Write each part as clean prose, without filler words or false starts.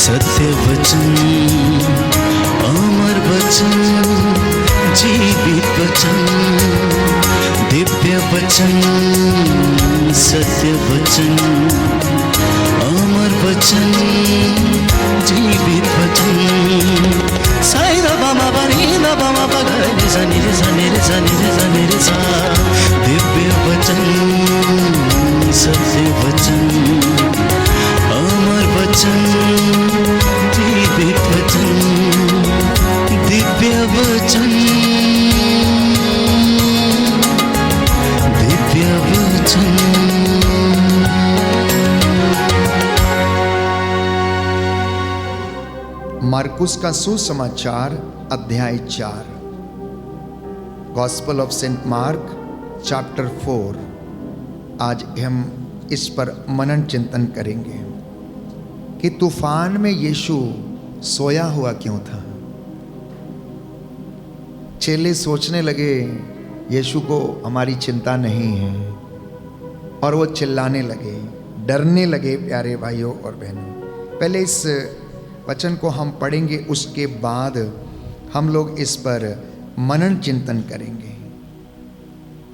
सत्य वचन, अमर वचन, जीवित वचन, दिव्य वचन, सत्य वचन, अमर वचन, जीवित वचन। साई दा बामा बनी दा बामा बगरे सा निरे सा निरे सा निरे सा निरे सा। दिव्य वचन, सत्य वचन, अमर वचन, जीवित वचन, दिव्य वचन, दिव्य वचन। मार्कुस का सुसमाचार अध्याय 4। Gospel of saint Mark chapter 4। आज हम इस पर मनन चिंतन करेंगे कि तूफान में यीशु सोया हुआ क्यों था। चेले सोचने लगे यीशु को हमारी चिंता नहीं है, और वो चिल्लाने लगे, डरने लगे। प्यारे भाइयों और बहनों, पहले इस वचन को हम पढ़ेंगे, उसके बाद हम लोग इस पर मनन चिंतन करेंगे।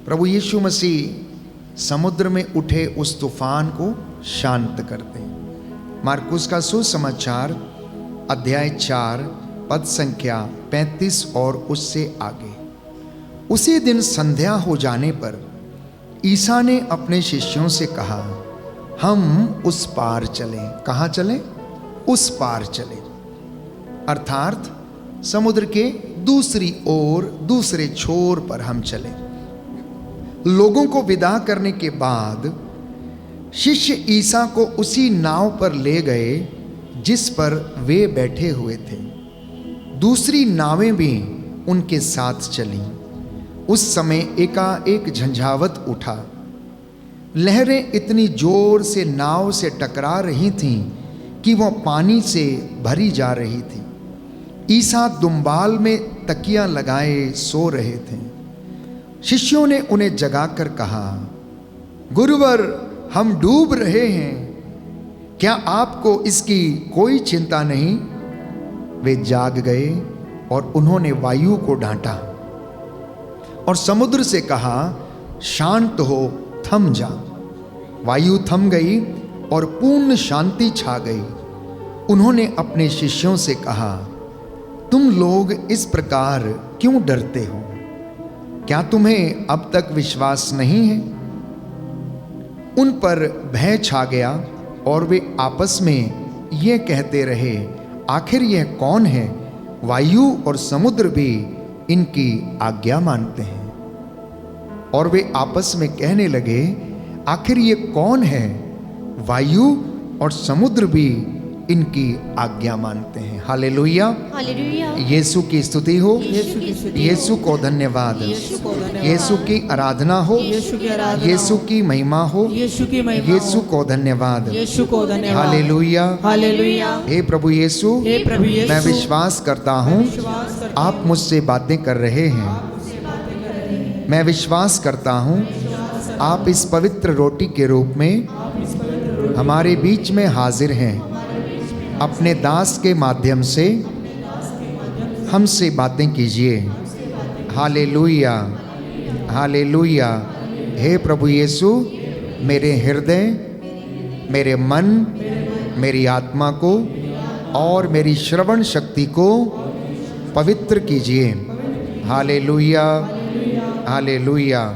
प्रभु यीशु मसीह समुद्र में उठे उस तूफान को शांत कर दें। मार्कुस का सुसमाचार अध्याय 4 पद संख्या 35 और उससे आगे। उसी दिन संध्या हो जाने पर ईसा ने अपने शिष्यों से कहा, हम उस पार चलें। कहाँ चलें? उस पार चले, अर्थात समुद्र के दूसरी ओर, दूसरे छोर पर हम चले। लोगों को विदा करने के बाद शिष्य ईसा को उसी नाव पर ले गए जिस पर वे बैठे हुए थे। दूसरी नावें भी उनके साथ चलीं। उस समय एकाएक झंझावत उठा। लहरें इतनी जोर से नाव से टकरा रही थीं कि वह पानी से भरी जा रही थी। ईसा दुम्बाल में तकिया लगाए सो रहे थे। शिष्यों ने उन्हें जगाकर कहा, गुरुवर, हम डूब रहे हैं, क्या आपको इसकी कोई चिंता नहीं? वे जाग गए और उन्होंने वायु को डांटा और समुद्र से कहा, शांत हो, थम जा। वायु थम गई और पूर्ण शांति छा गई। उन्होंने अपने शिष्यों से कहा, तुम लोग इस प्रकार क्यों डरते हो? क्या तुम्हें अब तक विश्वास नहीं है? उन पर भय छा गया और वे आपस में ये कहते रहे, आखिर यह कौन है? वायु और समुद्र भी इनकी आज्ञा मानते हैं। और वे आपस में कहने लगे, आखिर ये कौन है? वायु और समुद्र भी इनकी आज्ञा मानते हैं। Hallelujah, hallelujah. यीशु की स्तुति हो, यीशु को धन्यवाद, यीशु की आराधना हो, यीशु की महिमा हो, यीशु को धन्यवाद, हालेलुया, हालेलुया। हे प्रभु यीशु, मैं विश्वास करता हूँ आप मुझसे बातें कर रहे हैं। मैं विश्वास करता हूँ आप इस पवित्र रोटी के रूप में हमारे बीच में हाजिर हैं। अपने दास के माध्यम से हमसे बातें कीजिए। Hallelujah, hallelujah. हे प्रभु यीशु, मेरे हृदय, मेरे मन, मेरी आत्मा को और मेरी श्रवण शक्ति को पवित्र कीजिए। Hallelujah, hallelujah.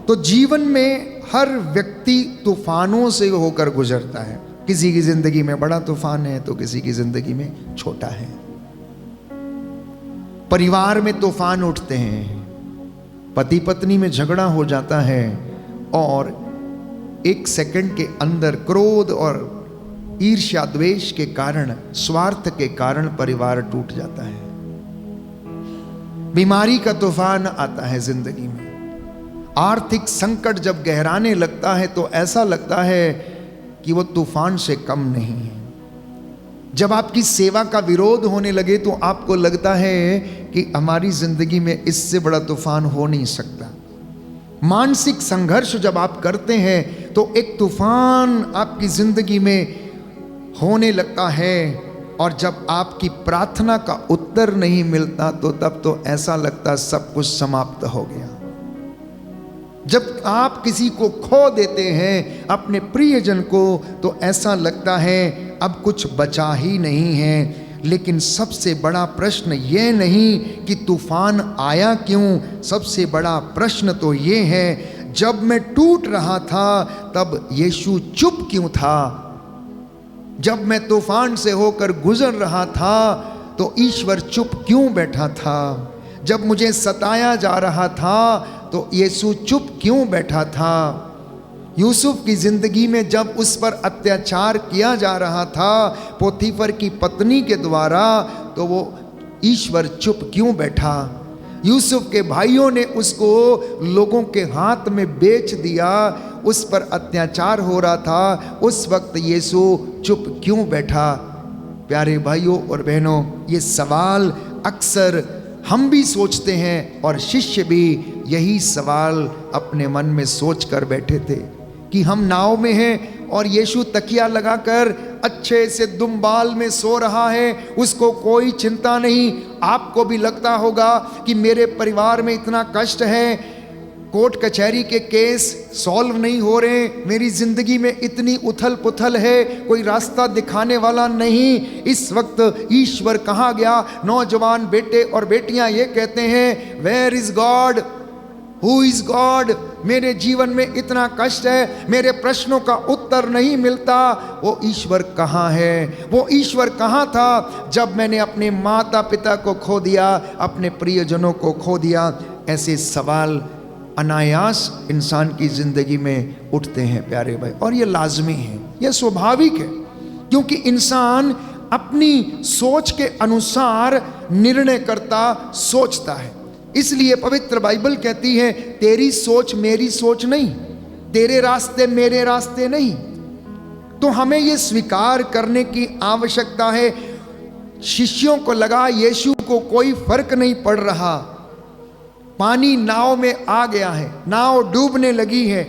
तो जीवन में हर व्यक्ति तूफानों से होकर गुजरता है। किसी की जिंदगी में बड़ा तूफान है तो किसी की जिंदगी में छोटा है। परिवार में तूफान उठते हैं, पति पत्नी में झगड़ा हो जाता है और एक सेकंड के अंदर क्रोध और ईर्ष्या द्वेष के कारण, स्वार्थ के कारण परिवार टूट जाता है। बीमारी का तूफान आता है जिंदगी में। आर्थिक संकट जब गहराने लगता है तो ऐसा लगता है कि वो तूफान से कम नहीं है। जब आपकी सेवा का विरोध होने लगे तो आपको लगता है कि हमारी जिंदगी में इससे बड़ा तूफान हो नहीं सकता। मानसिक संघर्ष जब आप करते हैं तो एक तूफान आपकी जिंदगी में होने लगता है, और जब आपकी प्रार्थना का उत्तर नहीं मिलता तो तब तो ऐसा लगता सब कुछ समाप्त हो गया। जब आप किसी को खो देते हैं, अपने प्रियजन को, तो ऐसा लगता है अब कुछ बचा ही नहीं है। लेकिन सबसे बड़ा प्रश्न ये नहीं कि तूफान आया क्यों, सबसे बड़ा प्रश्न तो ये है, जब मैं टूट रहा था तब यीशु चुप क्यों था? जब मैं तूफान से होकर गुजर रहा था तो ईश्वर चुप क्यों बैठा था? जब मुझे सताया जा रहा था तो यीशु चुप क्यों बैठा था? यूसुफ की जिंदगी में जब उस पर अत्याचार किया जा रहा था पोतीफर की पत्नी के द्वारा, तो वो ईश्वर चुप क्यों बैठा? यूसुफ के भाइयों ने उसको लोगों के हाथ में बेच दिया, उस पर अत्याचार हो रहा था, उस वक्त यीशु चुप क्यों बैठा? प्यारे भाइयों और बहनों, ये सवाल अक्सर हम भी सोचते हैं और शिष्य भी यही सवाल अपने मन में सोच कर बैठे थे कि हम नाव में हैं और यीशु तकिया लगाकर अच्छे से दुम्बाल में सो रहा है, उसको कोई चिंता नहीं। आपको भी लगता होगा कि मेरे परिवार में इतना कष्ट है, कोर्ट कचहरी के केस सॉल्व नहीं हो रहे, मेरी जिंदगी में इतनी उथल पुथल है, कोई रास्ता दिखाने वाला नहीं। इस वक्त ईश्वर कहाँ गया? नौजवान बेटे और बेटियां ये कहते हैं, where is God, who is God? मेरे जीवन में इतना कष्ट है, मेरे प्रश्नों का उत्तर नहीं मिलता, वो ईश्वर कहाँ है? वो ईश्वर कहाँ था जब मैंने अपने माता पिता को खो दिया, अपने प्रियजनों को खो दिया? ऐसे सवाल अनायास इंसान की जिंदगी में उठते हैं प्यारे भाई, और ये लाजमी है, ये स्वाभाविक है, क्योंकि इंसान अपनी सोच के अनुसार निर्णय करता, सोचता है। इसलिए पवित्र बाइबल कहती है, तेरी सोच मेरी सोच नहीं, तेरे रास्ते मेरे रास्ते नहीं। तो हमें ये स्वीकार करने की आवश्यकता है। शिष्यों को लगा यीशु को कोई फर्क नहीं पड़ रहा, पानी नाव में आ गया है, नाव डूबने लगी है,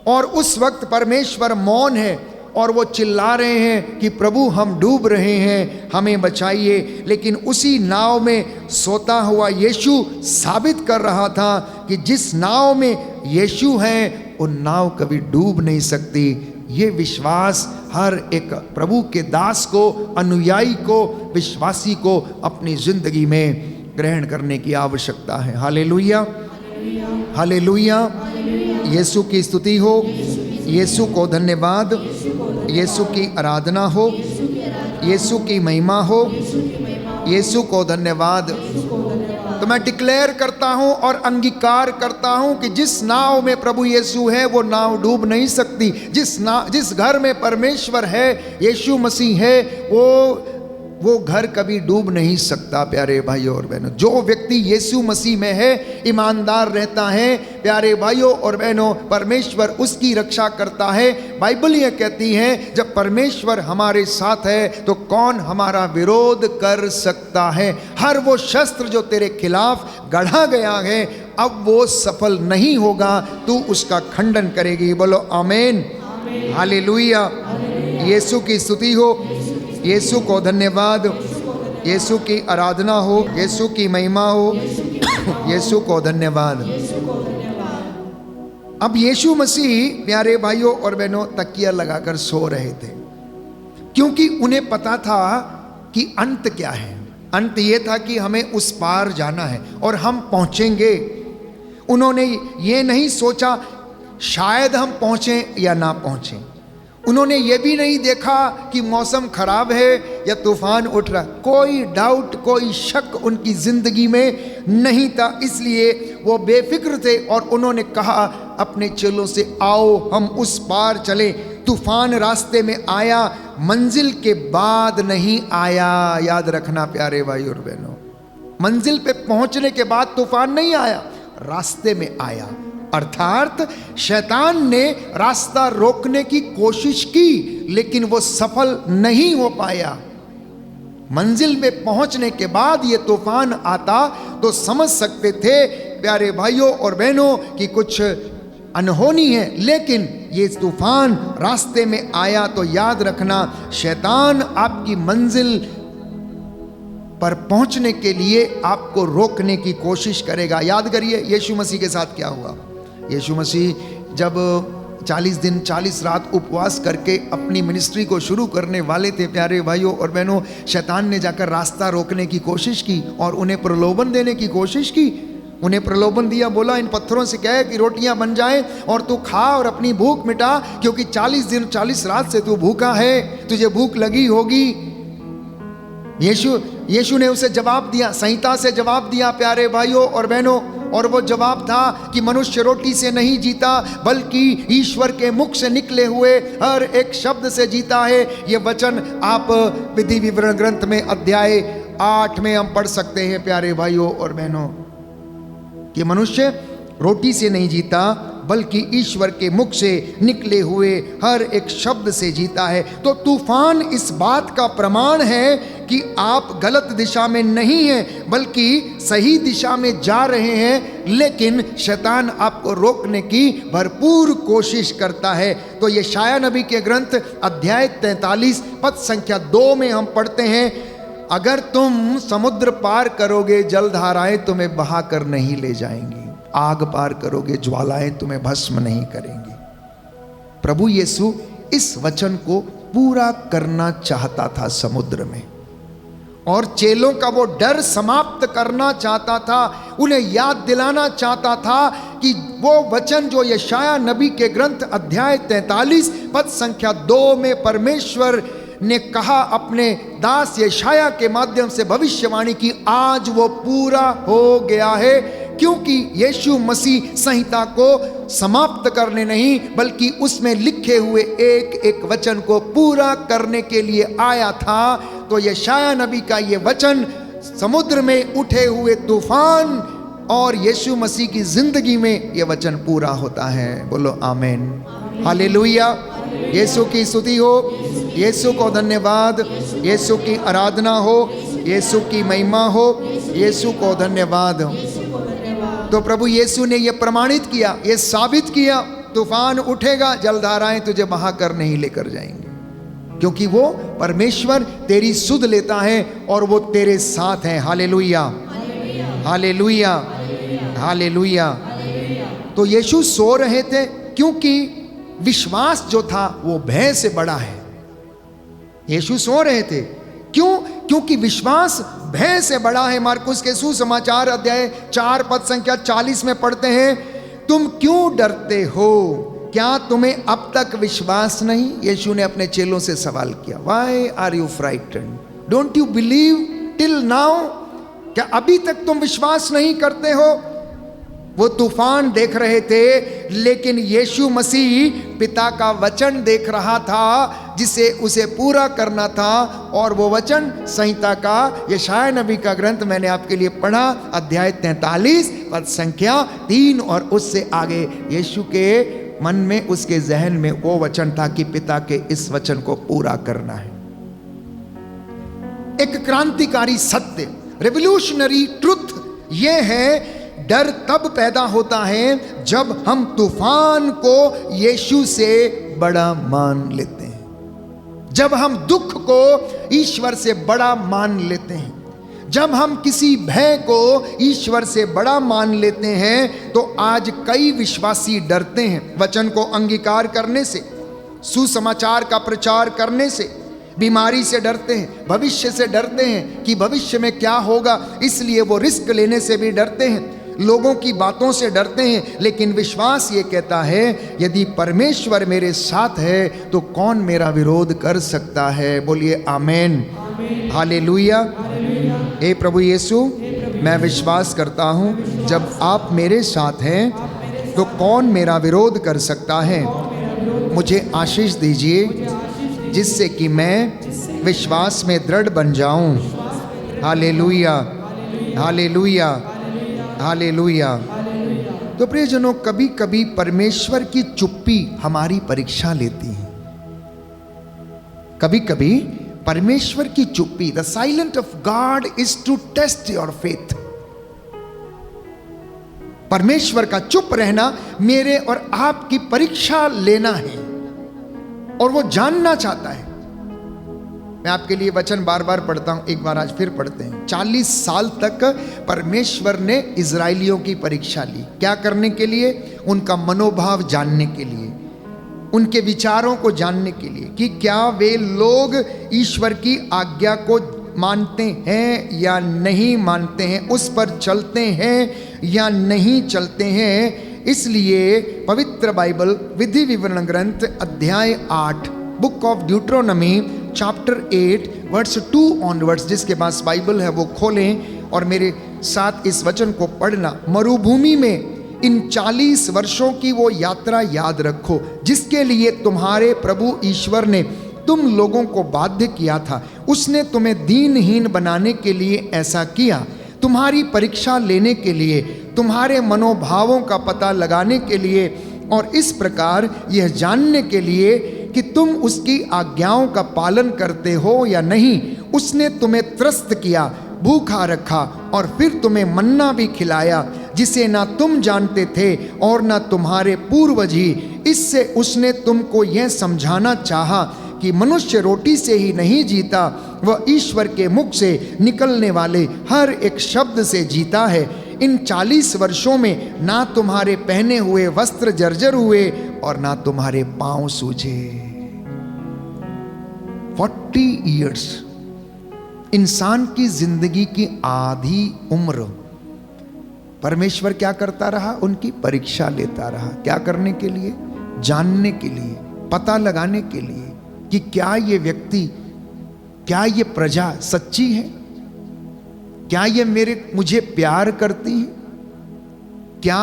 और उस वक्त परमेश्वर मौन है और वो चिल्ला रहे हैं कि प्रभु हम डूब रहे हैं, हमें बचाइए। लेकिन उसी नाव में सोता हुआ यीशु साबित कर रहा था कि जिस नाव में यीशु है वो नाव कभी डूब नहीं सकती। ये विश्वास हर एक प्रभु के दास को, अनुयायी को, विश्वासी को अपनी जिंदगी में ग्रहण करने की आवश्यकता है। हालेलुया, हालेलुया, यीशु की स्तुति हो, यीशु को धन्यवाद, यीशु की आराधना हो, यीशु की महिमा हो, यीशु को धन्यवाद। तो मैं डिक्लेयर करता हूं और अंगीकार करता हूं कि जिस नाव में प्रभु यीशु है वो नाव डूब नहीं सकती। जिस घर में परमेश्वर है, यीशु मसीह है, वो घर कभी डूब नहीं सकता। प्यारे भाइयों और बहनों, जो व्यक्ति यीशु मसीह में है, ईमानदार रहता है, प्यारे भाइयों और बहनों, परमेश्वर उसकी रक्षा करता है। बाइबल ये कहती है, जब परमेश्वर हमारे साथ है तो कौन हमारा विरोध कर सकता है? हर वो शस्त्र जो तेरे खिलाफ गढ़ा गया है, अब वो सफल नहीं होगा, तू उसका खंडन करेगी। बोलो आमीन, हालेलुया, यीशु की स्तुति हो, यीशु को धन्यवाद, यीशु की आराधना हो, यीशु की महिमा हो, यीशु को धन्यवाद। अब यीशु मसीह प्यारे भाइयों और बहनों तकिया लगाकर सो रहे थे, क्योंकि उन्हें पता था कि अंत क्या है। अंत ये था कि हमें उस पार जाना है और हम पहुंचेंगे। उन्होंने ये नहीं सोचा शायद हम पहुंचें या ना पहुंचें। उन्होंने ये भी नहीं देखा कि मौसम खराब है या तूफान उठ रहा। कोई डाउट, कोई शक उनकी जिंदगी में नहीं था। इसलिए वो बेफिक्र थे और उन्होंने कहा अपने चेलों से, आओ हम उस पार चलें। तूफान रास्ते में आया, मंजिल के बाद नहीं आया। याद रखना प्यारे भाई और बहनों, मंजिल पे पहुंचने के बाद तूफान नहीं आया, रास्ते में आया। अर्थात शैतान ने रास्ता रोकने की कोशिश की, लेकिन वो सफल नहीं हो पाया। मंजिल में पहुंचने के बाद ये तूफान आता तो समझ सकते थे प्यारे भाइयों और बहनों कि कुछ अनहोनी है, लेकिन ये तूफान रास्ते में आया तो याद रखना, शैतान आपकी मंजिल पर पहुंचने के लिए आपको रोकने की कोशिश करेगा। याद करिए यीशु मसीह के साथ क्या हुआ। यीशु मसीह जब 40 दिन 40 रात उपवास करके अपनी मिनिस्ट्री को शुरू करने वाले थे, प्यारे भाइयों और बहनों, शैतान ने जाकर रास्ता रोकने की कोशिश की और उन्हें प्रलोभन देने की कोशिश की। उन्हें प्रलोभन दिया, बोला इन पत्थरों से कहे कि रोटियां बन जाएं और तू खा और अपनी भूख मिटा, क्योंकि 40 दिन 40 रात से तू भूखा है, तुझे भूख लगी होगी। यीशु ने उसे जवाब दिया, संहिता से जवाब दिया प्यारे भाइयों और बहनों, और वो जवाब था कि मनुष्य रोटी से नहीं जीता बल्कि ईश्वर के मुख से निकले हुए हर एक शब्द से जीता है। ये वचन आप विधि विवरण ग्रंथ में अध्याय 8 में हम पढ़ सकते हैं प्यारे भाइयों और बहनों, कि मनुष्य रोटी से नहीं जीता बल्कि ईश्वर के मुख से निकले हुए हर एक शब्द से जीता है। तो तूफान इस बात का प्रमाण है कि आप गलत दिशा में नहीं हैं बल्कि सही दिशा में जा रहे हैं, लेकिन शैतान आपको रोकने की भरपूर कोशिश करता है। तो यशायाह नबी के ग्रंथ अध्याय 43 पद संख्या 2 में हम पढ़ते हैं, अगर तुम समुद्र पार करोगे जलधाराएं तुम्हें बहाकर नहीं ले जाएंगी, आग पार करोगे ज्वालाएं तुम्हें भस्म नहीं करेंगी। प्रभु यीशु इस वचन को पूरा करना चाहता था समुद्र में, और चेलों का वो डर समाप्त करना चाहता था, उन्हें याद दिलाना चाहता था कि वो वचन जो यशायाह नबी के ग्रंथ अध्याय 43 पद संख्या 2 में परमेश्वर ने कहा अपने दास यशायाह के माध्यम से भविष्यवाणी की, आज वो पूरा हो गया है। क्योंकि यीशु मसीह संहिता को समाप्त करने नहीं बल्कि उसमें लिखे हुए एक एक वचन को पूरा करने के लिए आया था। तो यशायाह नबी का ये वचन समुद्र में उठे हुए तूफान और यीशु मसीह की जिंदगी में ये वचन पूरा होता है। बोलो आमीन, हालेलुया। यीशु की स्तुति हो, यीशु को धन्यवाद, यीशु की आराधना हो, यीशु की महिमा हो, यीशु को धन्यवाद। तो प्रभु यीशु ने यह प्रमाणित किया, यह साबित किया, तूफान उठेगा जलधाराएं तुझे बहाकर नहीं लेकर जाएंगे, क्योंकि वो परमेश्वर तेरी सुध लेता है और वो तेरे साथ है। Hallelujah, hallelujah, hallelujah. तो यीशु सो रहे थे क्योंकि विश्वास जो था वो भय से बड़ा है। यीशु सो रहे थे क्यों? क्योंकि विश्वास भय से बड़ा है। मार्कुस के सुसमाचार अध्याय 4 पद संख्या 40 में पढ़ते हैं, तुम क्यों डरते हो, क्या तुम्हें अब तक विश्वास नहीं? यीशु ने अपने चेलों से सवाल किया, why are you frightened, don't you believe till now, क्या अभी तक तुम विश्वास नहीं करते हो? वो तूफान देख रहे थे, लेकिन यीशु मसीह पिता का वचन देख रहा था जिसे उसे पूरा करना था, और वो वचन संहिता का यशायाह नबी का ग्रंथ मैंने आपके लिए पढ़ा अध्याय 43 पद संख्या 3, और उससे आगे यीशु के मन में, उसके जहन में वो वचन था कि पिता के इस वचन को पूरा करना है। एक क्रांतिकारी सत्य, रेवोल्यूशनरी ट्रुथ ये है, डर तब पैदा होता है जब हम तूफान को यीशु से बड़ा मान लेते हैं, जब हम दुख को ईश्वर से बड़ा मान लेते हैं, जब हम किसी भय को ईश्वर से बड़ा मान लेते हैं। तो आज कई विश्वासी डरते हैं वचन को अंगीकार करने से, सुसमाचार का प्रचार करने से, बीमारी से डरते हैं, भविष्य से डरते हैं कि भविष्य में क्या होगा, इसलिए वो रिस्क लेने से भी डरते हैं, लोगों की बातों से डरते हैं। लेकिन विश्वास ये कहता है, यदि परमेश्वर मेरे साथ है तो कौन मेरा विरोध कर सकता है? बोलिए आमीन, हालेलुया। हे प्रभु यीशु, मैं विश्वास करता हूँ जब आप मेरे साथ हैं तो कौन मेरा विरोध कर सकता है? मुझे आशीष दीजिए जिससे कि मैं विश्वास में दृढ़ बन जाऊं। Hallelujah, hallelujah, hallelujah. तो प्रियजनों, कभी कभी परमेश्वर की चुप्पी हमारी परीक्षा लेती है। कभी कभी परमेश्वर की चुप्पी, the silent of God is to test your faith. परमेश्वर का चुप रहना मेरे और आपकी परीक्षा लेना है, और वो जानना चाहता है। मैं आपके लिए वचन बार बार पढ़ता हूं, एक बार आज फिर पढ़ते हैं। 40 साल तक परमेश्वर ने इजराइलियों की परीक्षा ली। क्या करने के लिए? उनका मनोभाव जानने के लिए, उनके विचारों को जानने के लिए कि क्या वे लोग ईश्वर की आज्ञा को मानते हैं या नहीं मानते हैं, उस पर चलते हैं या नहीं चलते हैं। इसलिए पवित्र बाइबल विधि विवरण ग्रंथ अध्याय 8 book of Deuteronomy chapter 8 verse 2 onwards, जिसके पास बाइबल है वो खोलें और मेरे साथ इस वचन को पढ़ना। मरुभूमि में इन 40 वर्षों की वो यात्रा याद रखो जिसके लिए तुम्हारे प्रभु ईश्वर ने तुम लोगों को बाध्य किया था। उसने तुम्हें दीनहीन बनाने के लिए ऐसा किया, तुम्हारी परीक्षा लेने के लिए, तुम्हारे मनोभावों का पता लगाने के लिए, और इस प्रकार यह जानने के लिए कि तुम उसकी आज्ञाओं का पालन करते हो या नहीं। उसने तुम्हें त्रस्त किया, भूखा रखा और फिर तुम्हें मन्ना भी खिलाया, जिसे ना तुम जानते थे और ना तुम्हारे पूर्वज ही। इससे उसने तुमको यह समझाना चाहा कि मनुष्य रोटी से ही नहीं जीता, वह ईश्वर के मुख से निकलने वाले हर एक शब्द से जीता है। इन 40 वर्षों में ना तुम्हारे पहने हुए वस्त्र जर्जर हुए और ना तुम्हारे पांव सूजे। 40 ईयर्स, इंसान की जिंदगी की आधी उम्र परमेश्वर क्या करता रहा? उनकी परीक्षा लेता रहा। क्या करने के लिए? जानने के लिए, पता लगाने के लिए कि क्या ये व्यक्ति, क्या ये प्रजा सच्ची है, क्या ये मुझे प्यार करती है, क्या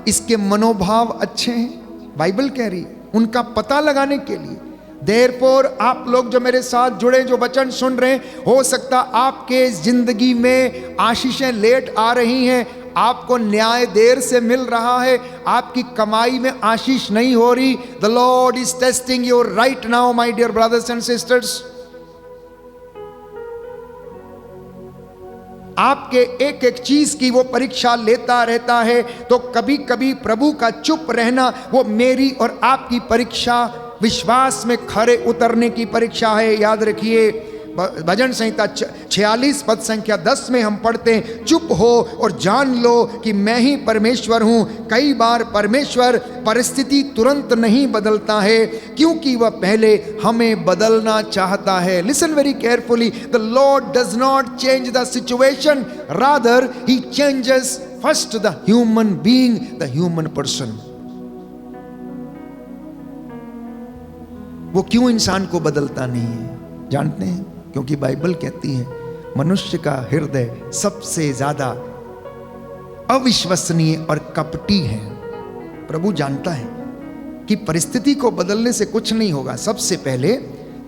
इसके मनोभाव अच्छे हैं। बाइबल कह रही है उनका पता लगाने के लिए। देयरफॉर आप लोग जो मेरे साथ जुड़े, जो वचन सुन रहे हैं, हो सकता आपके जिंदगी में आशीषें लेट आ रही हैं, आपको न्याय देर से मिल रहा है, आपकी कमाई में आशीष नहीं हो रही। The Lord is testing you right now my dear brothers and sisters. आपके एक एक चीज की वो परीक्षा लेता रहता है। तो कभी कभी प्रभु का चुप रहना वो मेरी और आपकी परीक्षा, विश्वास में खरे उतरने की परीक्षा है। याद रखिए, भजन संहिता 46 पद संख्या 10 में हम पढ़ते हैं, चुप हो और जान लो कि मैं ही परमेश्वर हूं। कई बार परमेश्वर परिस्थिति तुरंत नहीं बदलता है, क्योंकि वह पहले हमें बदलना चाहता है। Listen very carefully, the Lord does not change the situation, rather he changes first the human being, the human person. वो क्यों इंसान को बदलता नहीं है जानते हैं? क्योंकि बाइबल कहती है मनुष्य का हृदय सबसे ज्यादा अविश्वसनीय और कपटी है। प्रभु जानता है कि परिस्थिति को बदलने से कुछ नहीं होगा, सबसे पहले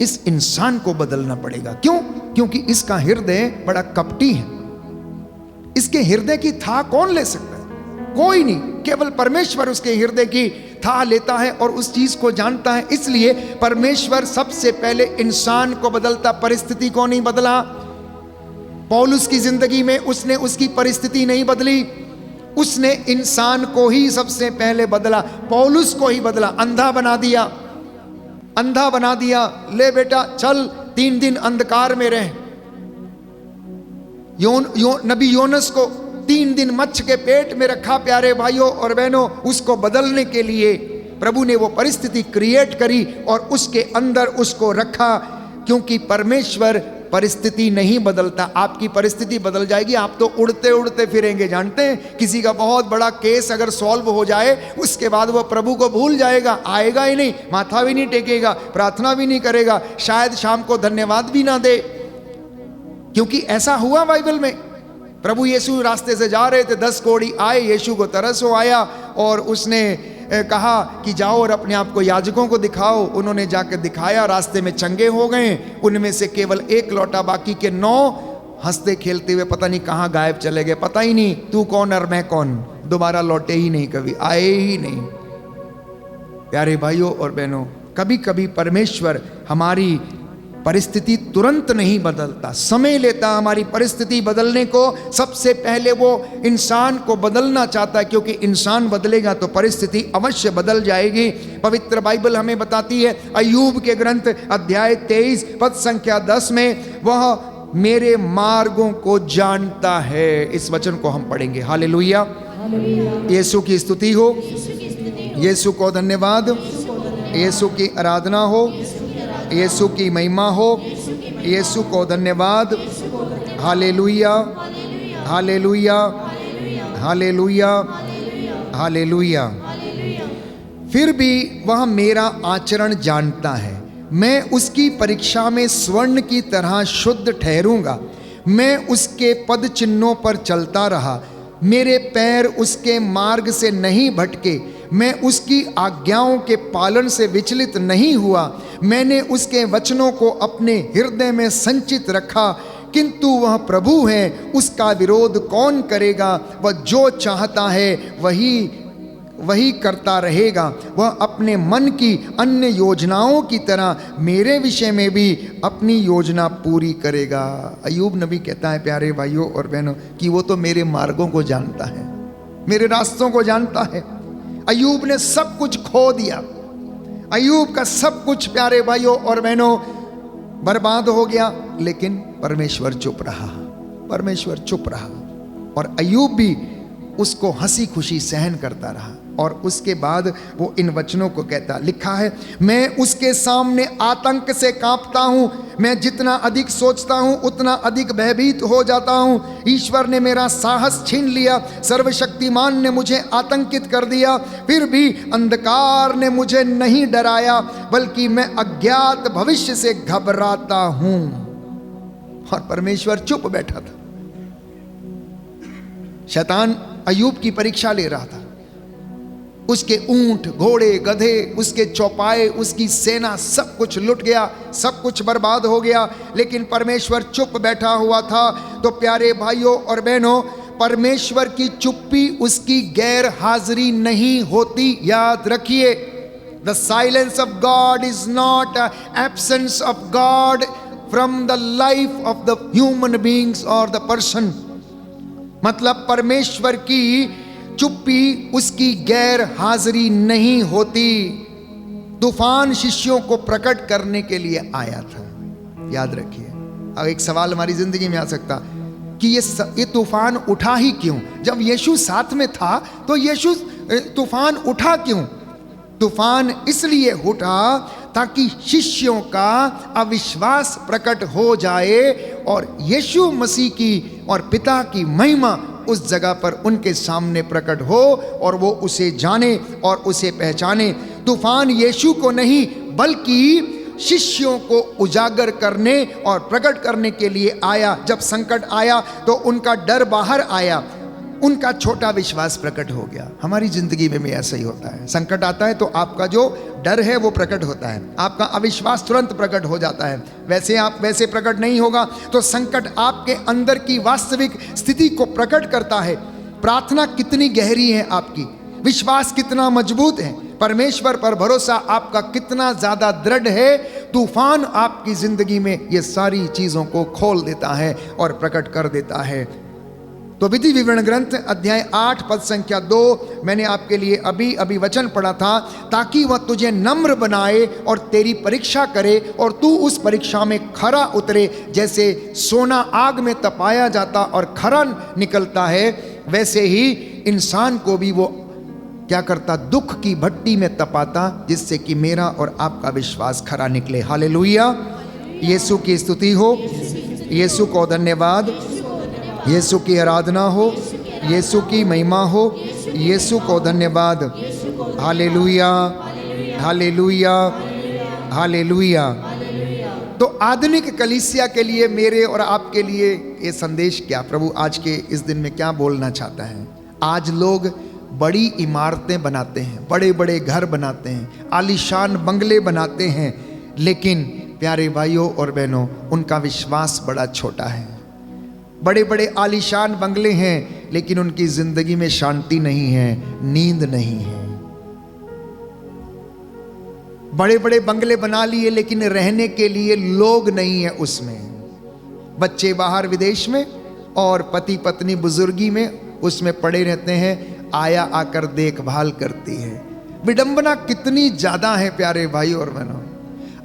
इस इंसान को बदलना पड़ेगा। क्यों? क्योंकि इसका हृदय बड़ा कपटी है। इसके हृदय की था कौन ले सकता है? कोई नहीं, केवल परमेश्वर उसके हृदय की था लेता है और उस चीज को जानता है। इसलिए परमेश्वर सबसे पहले इंसान को बदलता, परिस्थिति को नहीं बदला। पौलुस की जिंदगी में उसने उसकी परिस्थिति नहीं बदली, उसने इंसान को ही सबसे पहले बदला, पौलुस को ही बदला। अंधा बना दिया, अंधा बना दिया, ले बेटा चल 3 दिन अंधकार में रह। नबी योनस को 3 दिन मच्छ के पेट में रखा। प्यारे भाइयों और बहनों, उसको बदलने के लिए प्रभु ने वो परिस्थिति क्रिएट करी और उसके अंदर उसको रखा, क्योंकि परमेश्वर परिस्थिति नहीं बदलता। आपकी परिस्थिति बदल जाएगी, आप तो उड़ते उड़ते फिरेंगे। जानते हैं, किसी का बहुत बड़ा केस अगर सॉल्व हो जाए, उसके बाद वो प्रभु को भूल जाएगा, आएगा ही नहीं, माथा भी नहीं टेकेगा, प्रार्थना भी नहीं करेगा, शायद शाम को धन्यवाद भी ना दे। क्योंकि ऐसा हुआ बाइबल में। प्रभु यीशु रास्ते से जा रहे थे, 10 कोढ़ी आए, यीशु को तरस हो आया और उसने कहा कि जाओ और अपने आप को याजकों को दिखाओ। उन्होंने जाकर दिखाया, रास्ते में चंगे हो गए। उनमें से केवल 1 लौटा, बाकी के 9 हंसते खेलते हुए पता नहीं कहाँ गायब चले गए। पता ही नहीं तू कौन और मैं कौन, दोबारा लौटे ही नहीं, कभी आए ही नहीं। प्यारे भाइयों और बहनों, कभी कभी परमेश्वर हमारी परिस्थिति तुरंत नहीं बदलता, समय लेता हमारी परिस्थिति बदलने को। सबसे पहले वो इंसान को बदलना चाहता है, क्योंकि इंसान बदलेगा तो परिस्थिति अवश्य बदल जाएगी। पवित्र बाइबल हमें बताती है, अय्यूब के ग्रंथ अध्याय 23 पद संख्या 10 में, वह मेरे मार्गों को जानता है। इस वचन को हम पढ़ेंगे। हालेलुया, यीशु की स्तुति हो, यीशु को धन्यवाद, यीशु की आराधना हो, यीशु की महिमा हो, यीशु को धन्यवाद। Hallelujah, hallelujah, hallelujah, hallelujah. फिर भी वह मेरा आचरण जानता है, मैं उसकी परीक्षा में स्वर्ण की तरह शुद्ध ठहरूंगा। मैं उसके पद चिन्हों पर चलता रहा, मेरे पैर उसके मार्ग से नहीं भटके। मैं उसकी आज्ञाओं के पालन से विचलित नहीं हुआ। मैंने उसके वचनों को अपने हृदय में संचित रखा, किंतु वह प्रभु है, उसका विरोध कौन करेगा। वह जो चाहता है वही करता रहेगा। वह अपने मन की अन्य योजनाओं की तरह मेरे विषय में भी अपनी योजना पूरी करेगा। अय्यूब नबी कहता है प्यारे भाइयों और बहनों कि वो तो मेरे मार्गों को जानता है, मेरे रास्तों को जानता है। अय्यूब ने सब कुछ खो दिया, अय्यूब का सब कुछ प्यारे भाइयों और बहनों बर्बाद हो गया, लेकिन परमेश्वर चुप रहा, परमेश्वर चुप रहा। और अय्यूब भी उसको हंसी खुशी सहन करता रहा। और उसके बाद वो इन वचनों को कहता, लिखा है, मैं उसके सामने आतंक से कांपता हूं। मैं जितना अधिक सोचता हूं उतना अधिक भयभीत हो जाता हूं। ईश्वर ने मेरा साहस छीन लिया, सर्वशक्तिमान ने मुझे आतंकित कर दिया। फिर भी अंधकार ने मुझे नहीं डराया, बल्कि मैं अज्ञात भविष्य से घबराता हूं। और परमेश्वर चुप बैठा था। शैतान अय्यूब की परीक्षा ले रहा था। उसके ऊंट, घोड़े, गधे, उसके चौपाए, उसकी सेना, सब कुछ लुट गया, सब कुछ बर्बाद हो गया, लेकिन परमेश्वर चुप बैठा हुआ था। तो प्यारे भाइयों और बहनों, परमेश्वर की चुप्पी उसकी गैर हाजिरी नहीं होती, याद रखिए। The silence of God is not absence of God from the life of the human beings और द पर्सन। मतलब परमेश्वर की चुप्पी उसकी गैर हाजिरी नहीं होती। तूफान शिष्यों को प्रकट करने के लिए आया था, याद रखिए। अब एक सवाल हमारी जिंदगी में आ सकता कि ये तूफान उठा ही क्यों? जब यीशु साथ में था तो यीशु तूफान उठा क्यों? तूफान इसलिए उठा ताकि शिष्यों का अविश्वास प्रकट हो जाए और यीशु मसीह की और पिता की महिमा उस जगह पर उनके सामने प्रकट हो और वो उसे जाने और उसे पहचाने। तूफान यीशु को नहीं बल्कि शिष्यों को उजागर करने और प्रकट करने के लिए आया। जब संकट आया तो उनका डर बाहर आया, उनका छोटा विश्वास प्रकट हो गया। हमारी जिंदगी में भी ऐसा ही होता है। संकट आता है तो आपका जो डर है वो प्रकट होता है, आपका अविश्वास तुरंत प्रकट हो जाता है। वैसे प्रकट नहीं होगा तो संकट आपके अंदर की वास्तविक स्थिति को प्रकट करता है। प्रार्थना कितनी गहरी है आपकी, विश्वास कितना मजबूत है, परमेश्वर पर भरोसा आपका कितना ज्यादा दृढ़ है, तूफान आपकी जिंदगी में ये सारी चीजों को खोल देता है और प्रकट कर देता है। तो विधि विवरण ग्रंथ अध्याय 8 पद संख्या 2 मैंने आपके लिए अभी वचन पढ़ा था, ताकि वह तुझे नम्र बनाए और तेरी परीक्षा करे और तू उस परीक्षा में खरा उतरे। जैसे सोना आग में तपाया जाता और खरा निकलता है, वैसे ही इंसान को भी वो क्या करता, दुख की भट्टी में तपाता, जिससे कि मेरा और आपका विश्वास खरा निकले। हालेलुया, यीशु की स्तुति हो, यीशु को धन्यवाद, यीशु की आराधना हो, यीशु की महिमा हो, यीशु को धन्यवाद। Hallelujah, hallelujah, hallelujah. तो आधुनिक कलीसिया के लिए, मेरे और आपके लिए ये संदेश क्या, प्रभु आज के इस दिन में क्या बोलना चाहता है? आज लोग बड़ी इमारतें बनाते हैं, बड़े बड़े घर बनाते हैं, आलीशान बंगले बनाते हैं, लेकिन प्यारे भाइयों और बहनों उनका विश्वास बड़ा छोटा है। बड़े बड़े आलीशान बंगले हैं लेकिन उनकी जिंदगी में शांति नहीं है, नींद नहीं है। बड़े बड़े बंगले बना लिए लेकिन रहने के लिए लोग नहीं है उसमें। बच्चे बाहर विदेश में और पति पत्नी बुजुर्गी में उसमें पड़े रहते हैं, आया आकर देखभाल करती है। विडंबना कितनी ज्यादा है प्यारे भाई और बहनों।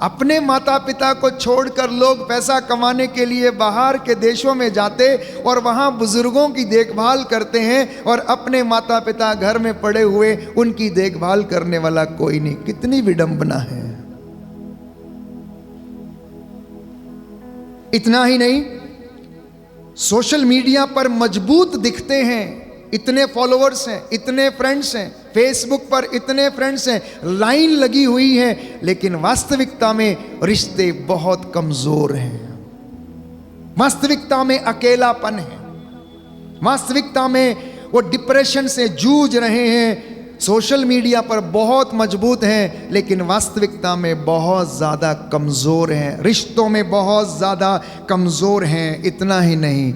अपने माता पिता को छोड़कर लोग पैसा कमाने के लिए बाहर के देशों में जाते और वहां बुजुर्गों की देखभाल करते हैं, और अपने माता पिता घर में पड़े हुए उनकी देखभाल करने वाला कोई नहीं। कितनी विडंबना है। इतना ही नहीं, सोशल मीडिया पर मजबूत दिखते हैं, इतने फॉलोअर्स हैं, इतने फ्रेंड्स हैं, फेसबुक पर इतने फ्रेंड्स हैं, लाइन लगी हुई है, लेकिन वास्तविकता में रिश्ते बहुत कमजोर हैं। वास्तविकता में अकेलापन है, वास्तविकता में वो डिप्रेशन से जूझ रहे हैं। सोशल मीडिया पर बहुत मजबूत हैं लेकिन वास्तविकता में बहुत ज़्यादा कमज़ोर हैं, रिश्तों में बहुत ज़्यादा कमज़ोर हैं। इतना ही नहीं,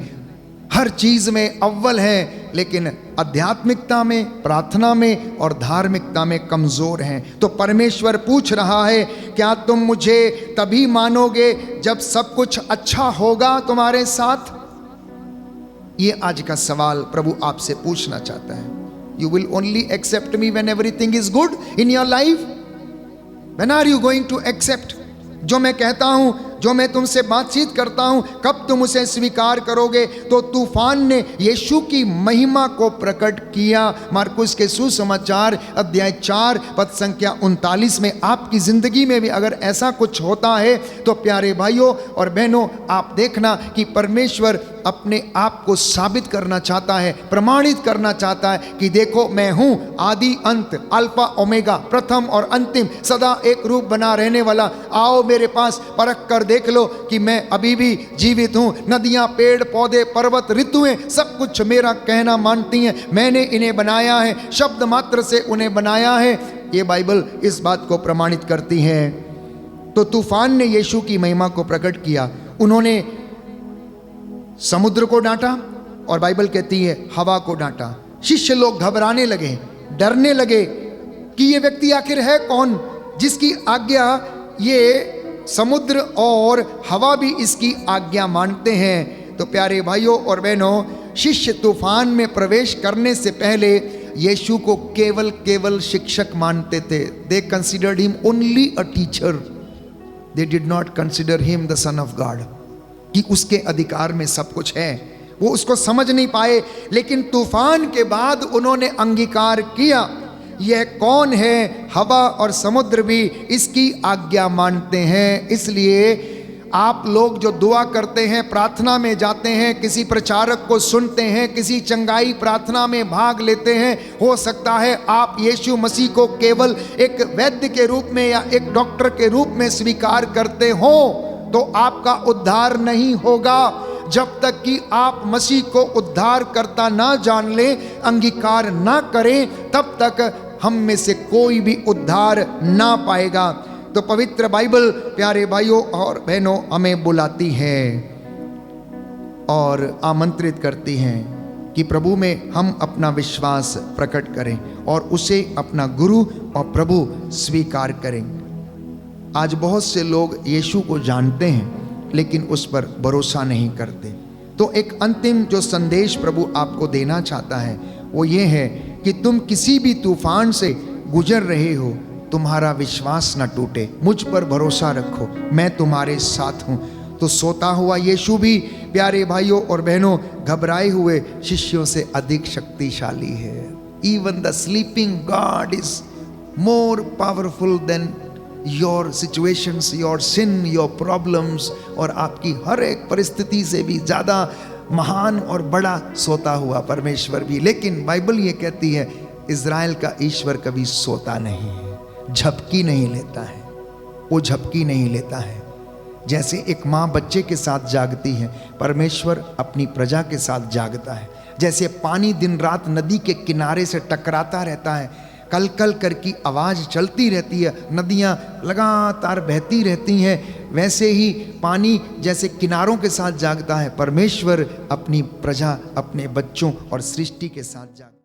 हर चीज़ में अव्वल हैं लेकिन आध्यात्मिकता में, प्रार्थना में और धार्मिकता में कमज़ोर हैं। तो परमेश्वर पूछ रहा है, क्या तुम मुझे तभी मानोगे जब सब कुछ अच्छा होगा तुम्हारे साथ? ये आज का सवाल प्रभु आपसे पूछना चाहता है। You will only accept me when everything is good in your life? When are you going to accept? जो मैं कहता हूं, जो मैं तुमसे बातचीत करता हूं, कब तुम उसे स्वीकार करोगे? तो तूफान ने यीशु की महिमा को प्रकट किया। मार्कुस के सुसमाचार अध्याय 4 पद संख्या 39 में आपकी जिंदगी में भी अगर ऐसा कुछ होता है तो प्यारे भाइयों और बहनों, आप देखना कि परमेश्वर अपने आप को साबित करना चाहता है, प्रमाणित करना चाहता है कि देखो मैं हूं आदि अंत, अल्फा ओमेगा, प्रथम और अंतिम, सदा एक रूप बना रहने वाला। आओ मेरे पास, परख कर देख लो कि मैं अभी भी जीवित हूं। नदियां, पेड़ पौधे, पर्वत, ऋतुएं सब कुछ मेरा कहना मानती हैं। मैंने इन्हें बनाया है, शब्द मात्र से उन्हें बनाया है। ये बाइबल इस बात को प्रमाणित करती है। तो तूफान ने यीशु की महिमा को प्रकट किया। उन्होंने समुद्र को डांटा और बाइबल कहती है हवा को डांटा। शिष्य लोग घबराने लगे, डरने लगे कि ये व्यक्ति आखिर है कौन जिसकी आज्ञा ये समुद्र और हवा भी इसकी आज्ञा मानते हैं। तो प्यारे भाइयों और बहनों, शिष्य तूफान में प्रवेश करने से पहले यीशु को केवल शिक्षक मानते थे। दे considered him only a teacher, they did not consider him the son of God, कि उसके अधिकार में सब कुछ है। वो उसको समझ नहीं पाए, लेकिन तूफान के बाद उन्होंने अंगीकार किया यह कौन है। हवा और समुद्र भी इसकी आज्ञा मानते हैं। इसलिए आप लोग जो दुआ करते हैं, प्रार्थना में जाते हैं, किसी प्रचारक को सुनते हैं, किसी चंगाई प्रार्थना में भाग लेते हैं, हो सकता है आप यीशु मसीह को केवल एक वैद्य के रूप में या एक डॉक्टर के रूप में स्वीकार करते हो, तो आपका उद्धार नहीं होगा। जब तक कि आप मसीह को उद्धार करता ना जान लें, अंगीकार ना करें, तब तक हम में से कोई भी उद्धार ना पाएगा। तो पवित्र बाइबल प्यारे भाइयों और बहनों हमें बुलाती है और आमंत्रित करती है कि प्रभु में हम अपना विश्वास प्रकट करें और उसे अपना गुरु और प्रभु स्वीकार करें। आज बहुत से लोग यीशु को जानते हैं लेकिन उस पर भरोसा नहीं करते। तो एक अंतिम जो संदेश प्रभु आपको देना चाहता है वो ये है कि तुम किसी भी तूफान से गुजर रहे हो, तुम्हारा विश्वास न टूटे, मुझ पर भरोसा रखो, मैं तुम्हारे साथ हूँ। तो सोता हुआ यीशु भी प्यारे भाइयों और बहनों घबराए हुए शिष्यों से अधिक शक्तिशाली है। Even the sleeping God is more powerful than your situations, your sin, your problems, और आपकी हर एक परिस्थिति से भी ज़्यादा महान और बड़ा सोता हुआ परमेश्वर भी। लेकिन बाइबल ये कहती है इज़राइल का ईश्वर कभी सोता नहीं है, झपकी नहीं लेता है। वो झपकी नहीं लेता है। जैसे एक माँ बच्चे के साथ जागती है, परमेश्वर अपनी प्रजा के साथ जागता है। जैसे पानी दिन रात नदी के किनारे से टकराता रहता है, कल कल कर की आवाज़ चलती रहती है, नदियाँ लगातार बहती रहती हैं, वैसे ही पानी जैसे किनारों के साथ जागता है, परमेश्वर अपनी प्रजा, अपने बच्चों और सृष्टि के साथ जागता है।